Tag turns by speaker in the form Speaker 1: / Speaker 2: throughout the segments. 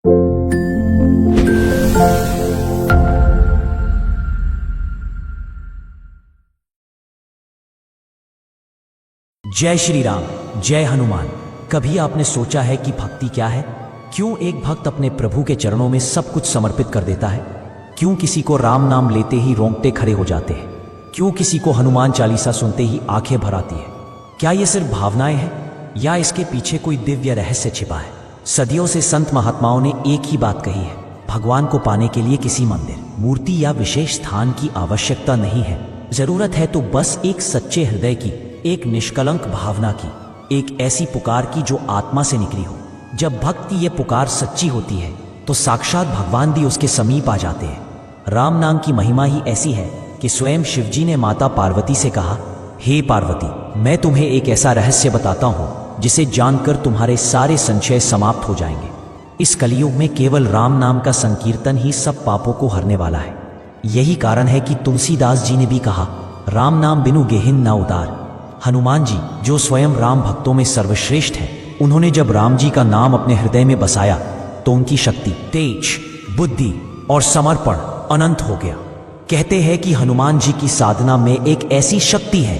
Speaker 1: जय श्री राम, जय हनुमान। कभी आपने सोचा है कि भक्ति क्या है? क्यों एक भक्त अपने प्रभु के चरणों में सब कुछ समर्पित कर देता है? क्यों किसी को राम नाम लेते ही रोंगटे खड़े हो जाते हैं? क्यों किसी को हनुमान चालीसा सुनते ही आंखें भर आती है? क्या ये सिर्फ भावनाएं हैं या इसके पीछे कोई दिव्य रहस्य छिपा है? सदियों से संत महात्माओं ने एक ही बात कही है, भगवान को पाने के लिए किसी मंदिर, मूर्ति या विशेष स्थान की आवश्यकता नहीं है। जरूरत है तो बस एक सच्चे हृदय की, एक निष्कलंक भावना की, एक ऐसी पुकार की जो आत्मा से निकली हो। जब भक्त की ये पुकार सच्ची होती है तो साक्षात भगवान भी उसके समीप आ जाते हैं। राम नाम की महिमा ही ऐसी है कि स्वयं शिवजी ने माता पार्वती से कहा, हे पार्वती, मैं तुम्हें एक ऐसा रहस्य बताता हूं जिसे जानकर तुम्हारे सारे संशय समाप्त हो जाएंगे। इस कलयुग में केवल राम नाम का संकीर्तन ही सब पापों को हरने वाला है। यही कारण है कि तुलसीदास जी ने भी कहा, राम नाम बिनु गेहिन ना उदार। हनुमान जी, जो स्वयं राम भक्तों में सर्वश्रेष्ठ हैं, उन्होंने जब राम जी का नाम अपने हृदय में बसाया तो उनकी शक्ति, तेज, बुद्धि और समर्पण अनंत हो गया। कहते हैं कि हनुमान जी की साधना में एक ऐसी शक्ति है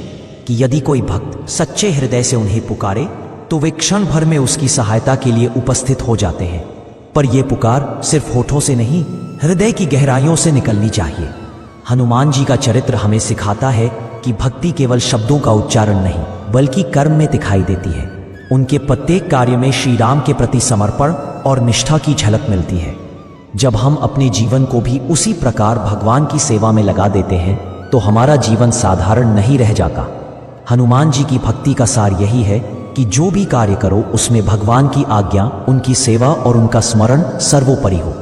Speaker 1: कि यदि कोई भक्त सच्चे हृदय से उन्हें पुकारे तो वे क्षण भर में उसकी सहायता के लिए उपस्थित हो जाते हैं। पर यह पुकार सिर्फ होठों से नहीं, हृदय की गहराइयों से निकलनी चाहिए। हनुमान जी का चरित्र हमें सिखाता है कि भक्ति केवल शब्दों का उच्चारण नहीं बल्कि कर्म में दिखाई देती है। उनके प्रत्येक कार्य में श्री राम के प्रति समर्पण और निष्ठा की झलक मिलती है। जब हम अपने जीवन को भी उसी प्रकार भगवान की सेवा में लगा देते हैं तो हमारा जीवन साधारण नहीं रह जाता। हनुमान जी की भक्ति का सार यही है कि जो भी कार्य करो उसमें भगवान की आज्ञा, उनकी सेवा और उनका स्मरण सर्वोपरि हो।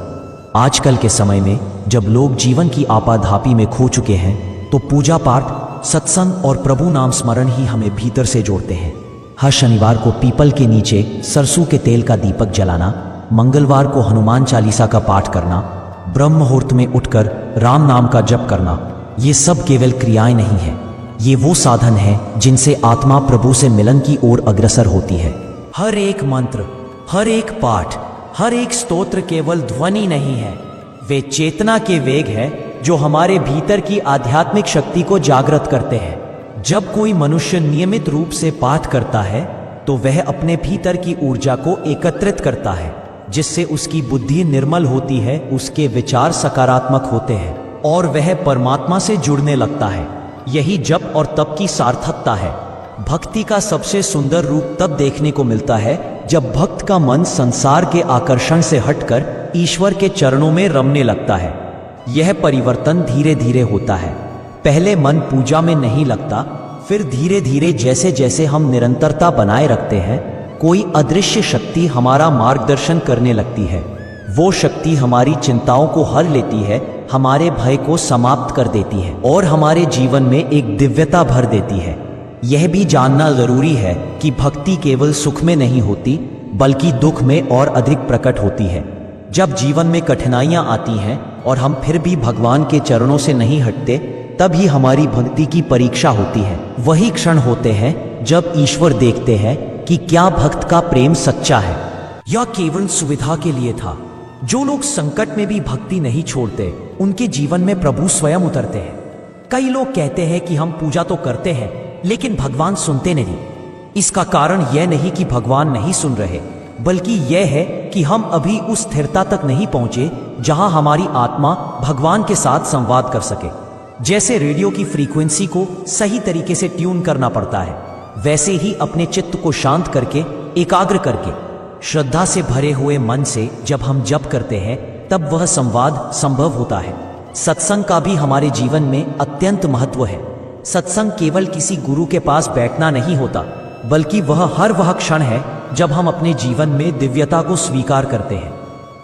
Speaker 1: आजकल के समय में जब लोग जीवन की आपाधापी में खो चुके हैं तो पूजा पाठ, सत्संग और प्रभु नाम स्मरण ही हमें भीतर से जोड़ते हैं। हर शनिवार को पीपल के नीचे सरसों के तेल का दीपक जलाना, मंगलवार को हनुमान चालीसा का पाठ करना, ब्रह्म मुहूर्त में उठकर राम नाम का जप करना, ये सब केवल क्रियाएं नहीं है, ये वो साधन है जिनसे आत्मा प्रभु से मिलन की ओर अग्रसर होती है। हर एक मंत्र, हर एक पाठ, हर एक स्तोत्र केवल ध्वनि नहीं है, वे चेतना के वेग है जो हमारे भीतर की आध्यात्मिक शक्ति को जागृत करते हैं। जब कोई मनुष्य नियमित रूप से पाठ करता है तो वह अपने भीतर की ऊर्जा को एकत्रित करता है, जिससे उसकी बुद्धि निर्मल होती है, उसके विचार सकारात्मक होते हैं और वह परमात्मा से जुड़ने लगता है। यही जप और तप की सार्थकता है। भक्ति का सबसे सुंदर रूप तब देखने को मिलता है जब भक्त का मन संसार के आकर्षण से हटकर ईश्वर के चरणों में रमने लगता है। यह परिवर्तन धीरे धीरे होता है। पहले मन पूजा में नहीं लगता, फिर धीरे धीरे जैसे जैसे हम निरंतरता बनाए रखते हैं, कोई अदृश्य शक्ति हमारा मार्गदर्शन करने लगती है। वो शक्ति हमारी चिंताओं को हर लेती है, हमारे भय को समाप्त कर देती है और हमारे जीवन में एक दिव्यता भर देती है। यह भी जानना जरूरी है कि भक्ति केवल सुख में नहीं होती बल्कि दुख में और अधिक प्रकट होती है। जब जीवन में कठिनाइयां आती हैं और हम फिर भी भगवान के चरणों से नहीं हटते, तभी हमारी भक्ति की परीक्षा होती है। वही क्षण होते हैं जब ईश्वर देखते हैं कि क्या भक्त का प्रेम सच्चा है या केवल सुविधा के लिए था। जो लोग संकट में भी भक्ति नहीं छोड़ते, उनके जीवन में प्रभु स्वयं उतरते हैं। कई लोग कहते हैं कि हम पूजा तो करते हैं लेकिन भगवान सुनते नहीं। इसका कारण यह नहीं कि भगवान नहीं सुन रहे, बल्कि यह है कि हम अभी उस स्थिरता तक नहीं पहुंचे जहां हमारी आत्मा भगवान के साथ संवाद कर सके। जैसे रेडियो की फ्रीक्वेंसी को सही तरीके से ट्यून करना पड़ता है, वैसे ही अपने चित्त को शांत करके, एकाग्र करके, श्रद्धा से भरे हुए मन से जब हम जप करते हैं तब वह संवाद संभव होता है। सत्संग का भी हमारे जीवन में अत्यंत महत्व है। सत्संग केवल किसी गुरु के पास बैठना नहीं होता, बल्कि वह क्षण है जब हम अपने जीवन में दिव्यता को स्वीकार करते हैं।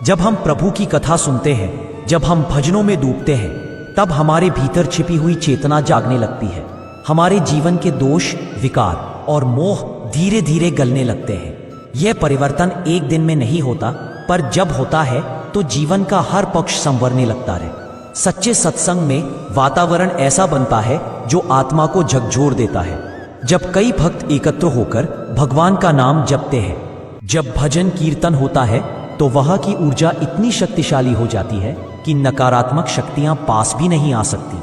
Speaker 1: जब हम प्रभु की कथा सुनते हैं, जब हम भजनों में डूबते हैं, तब हमारे भीतर छिपी हुई चेतना जागने लगती है। हमारे जीवन के दोष, विकार और मोह धीरे धीरे गलने लगते हैं। यह परिवर्तन एक दिन में नहीं होता, पर जब होता है तो जीवन का हर पक्ष संवरने लगता है। सच्चे सत्संग में वातावरण ऐसा बनता है जो आत्मा को झकझोर देता है। जब कई भक्त एकत्र होकर भगवान का नाम जपते हैं, जब भजन कीर्तन होता है तो वह की ऊर्जा इतनी शक्तिशाली हो जाती है कि नकारात्मक शक्तियां पास भी नहीं आ सकती।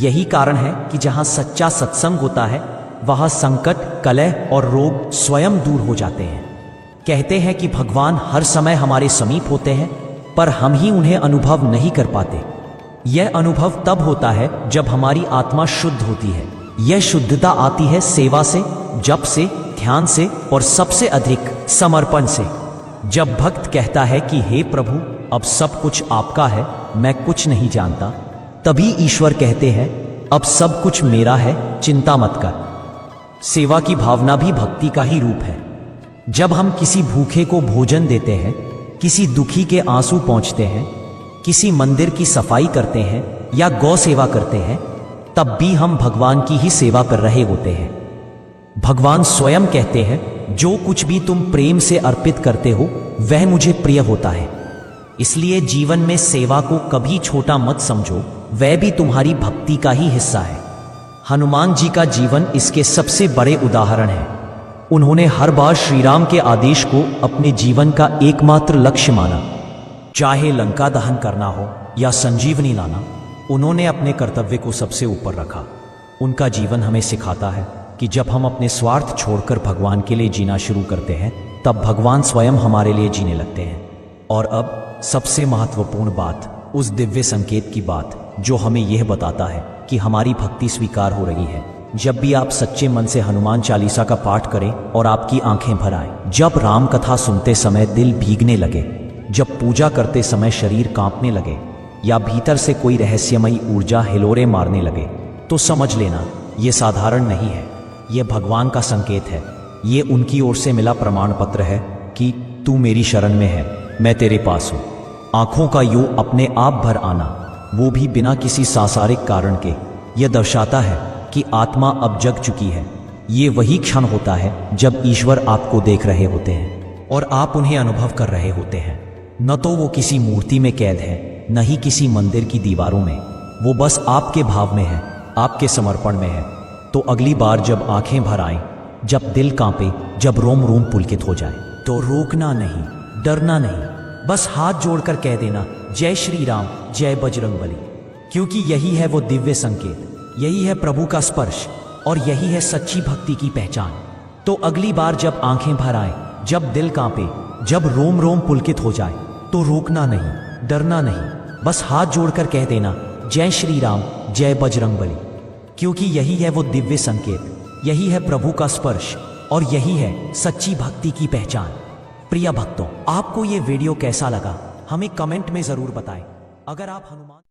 Speaker 1: यही कारण है कि जहां सच्चा सत्संग होता है वहां संकट, कलह और रोग स्वयं दूर हो जाते हैं। कहते हैं कि भगवान हर समय हमारे समीप होते हैं, पर हम ही उन्हें अनुभव नहीं कर पाते। यह अनुभव तब होता है जब हमारी आत्मा शुद्ध होती है। यह शुद्धता आती है सेवा से, जप से, ध्यान से और सबसे अधिक समर्पण से। जब भक्त कहता है कि हे प्रभु, अब सब कुछ आपका है, मैं कुछ नहीं जानता, तभी ईश्वर कहते हैं अब सब कुछ मेरा है, चिंता मत कर। सेवा की भावना भी भक्ति का ही रूप है। जब हम किसी भूखे को भोजन देते हैं, किसी दुखी के आंसू पहुंचते हैं, किसी मंदिर की सफाई करते हैं या गौ सेवा करते हैं, तब भी हम भगवान की ही सेवा कर रहे होते हैं। भगवान स्वयं कहते हैं जो कुछ भी तुम प्रेम से अर्पित करते हो वह मुझे प्रिय होता है। इसलिए जीवन में सेवा को कभी छोटा मत समझो, वह भी तुम्हारी भक्ति का ही हिस्सा है। हनुमान जी का जीवन इसके सबसे बड़े उदाहरण है। उन्होंने हर बार श्री राम के आदेश को अपने जीवन का एकमात्र लक्ष्य माना। चाहे लंका दहन करना हो या संजीवनी लाना, उन्होंने अपने कर्तव्य को सबसे ऊपर रखा। उनका जीवन हमें सिखाता है कि जब हम अपने स्वार्थ छोड़कर भगवान के लिए जीना शुरू करते हैं, तब भगवान स्वयं हमारे लिए जीने लगते हैं। और अब सबसे महत्वपूर्ण बात, उस दिव्य संकेत की बात जो हमें यह बताता है कि हमारी भक्ति स्वीकार हो रही है। जब भी आप सच्चे मन से हनुमान चालीसा का पाठ करें और आपकी आंखें भर आए, जब राम कथा सुनते समय दिल भीगने लगे, जब पूजा करते समय शरीर कांपने लगे या भीतर से कोई रहस्यमयी ऊर्जा हिलोरे मारने लगे, तो समझ लेना ये साधारण नहीं है, ये भगवान का संकेत है। ये उनकी ओर से मिला प्रमाण पत्र है कि तू मेरी शरण में है, मैं तेरे पास हूं। आंखों का यो अपने आप भर आना, वो भी बिना किसी सांसारिक कारण के, यह दर्शाता है कि आत्मा अब जग चुकी है। ये वही क्षण होता है जब ईश्वर आपको देख रहे होते हैं और आप उन्हें अनुभव कर रहे होते हैं। न तो वो किसी मूर्ति में कैद है, न ही किसी मंदिर की दीवारों में, वो बस आपके भाव में है, आपके समर्पण में है। तो अगली बार जब आंखें भर आए, जब दिल कांपे, जब रोम रोम पुलकित हो जाए, तो रोकना नहीं, डरना नहीं, बस हाथ जोड़कर कह देना जय श्री राम, जय बजरंगबली। क्योंकि यही है वो दिव्य संकेत, यही है प्रभु का स्पर्श और यही है सच्ची भक्ति की पहचान। तो अगली बार जब आंखें भर आए, जब दिल कांपे, जब रोम रोम पुलकित हो जाए, तो रोकना नहीं, डरना नहीं, बस हाथ जोड़कर कह देना जय श्री राम, जय बजरंगबली। क्योंकि यही है वो दिव्य संकेत, यही है प्रभु का स्पर्श और यही है सच्ची भक्ति की पहचान। प्रिय भक्तों, आपको ये वीडियो कैसा लगा हमें कमेंट में जरूर बताएं। अगर आप हनुमान